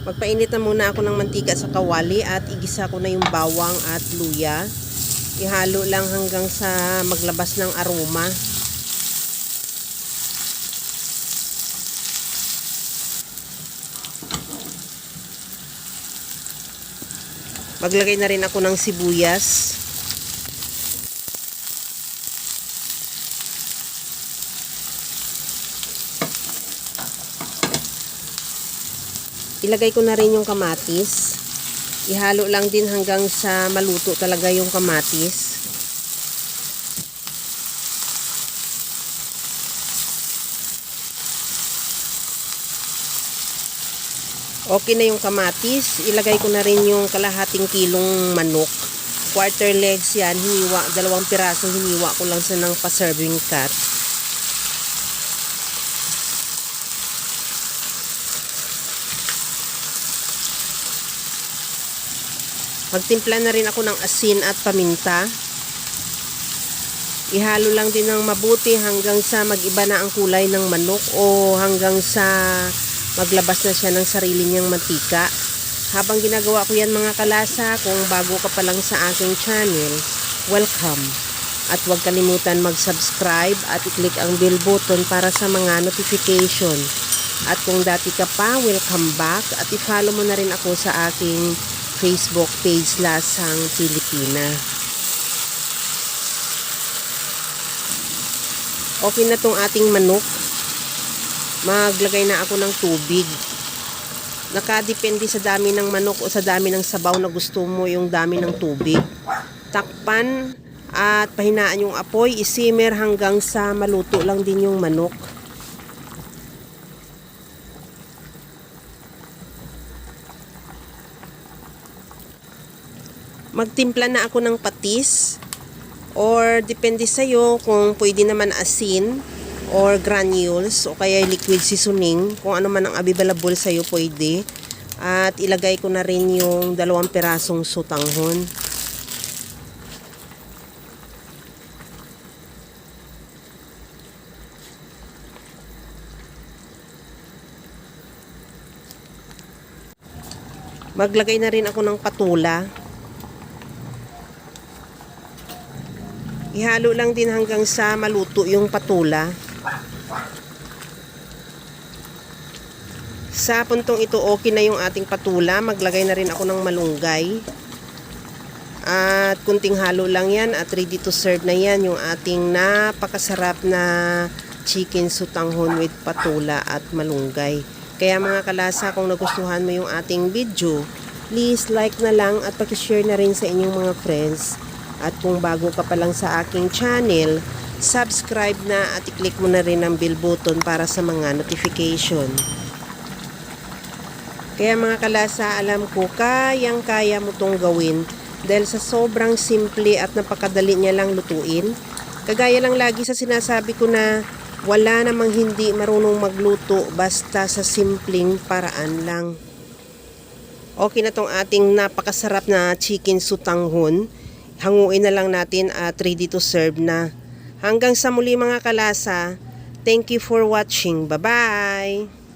Magpainit na muna ako ng mantika sa kawali at igisa ko na yung bawang at luya. Ihalo lang hanggang sa maglabas ng aroma. Maglagay na rin ako ng sibuyas. Ilagay ko na rin yung kamatis. Ihalo lang din hanggang sa maluto talaga yung kamatis. Okay na yung kamatis. Ilagay ko na rin yung kalahating kilong manok. Quarter legs yan, hiniwa, 2 piraso, hiniwa ko lang sa ng pa-serving cut. Magtimpla na rin ako ng asin at paminta. Ihalo lang din ng mabuti hanggang sa mag-iba na ang kulay ng manok o hanggang sa maglabas na siya ng sarili niyang mantika. Habang ginagawa ko yan mga kalasa, kung bago ka pa lang sa aking channel, welcome. At huwag kalimutan mag-subscribe at i-click ang bell button para sa mga notification. At kung dati ka pa, welcome back at i-follow mo na rin ako sa aking Facebook page Lasang Pilipina. Okay na tong ating manok. Maglagay na ako ng tubig. Nakadepende sa dami ng manok o sa dami ng sabaw na gusto mo yung dami ng tubig. Takpan at pahinaan yung apoy. Isimmer hanggang sa maluto lang din yung manok. Magtimpla na ako ng patis or depende sa'yo kung pwede naman asin or granules o kaya liquid seasoning, kung ano man ang available sa'yo pwede. At ilagay ko na rin yung 2 pirasong sutanghon. Maglagay na rin ako ng patula. Ihalo lang din hanggang sa maluto yung patula. Sa puntong ito, okay na yung ating patula. Maglagay na rin ako ng malunggay. At kunting halo lang yan at ready to serve na yan yung ating napakasarap na chicken sutanghon with patula at malunggay. Kaya mga kalasa, kung nagustuhan mo yung ating video, please like na lang at pakishare na rin sa inyong mga friends. At kung bago ka pa lang sa aking channel, subscribe na at i-click mo na rin ang bell button para sa mga notification. Kaya mga kalasa, alam ko kayang-kaya mo tong gawin dahil sa sobrang simple at napakadali niya lang lutuin. Kagaya lang lagi sa sinasabi ko na wala namang hindi marunong magluto basta sa simpleng paraan lang. Okay na tong ating napakasarap na chicken sutanghon. Hanguin na lang natin at ready to serve na. Hanggang sa muli mga kalasa, thank you for watching. Bye-bye!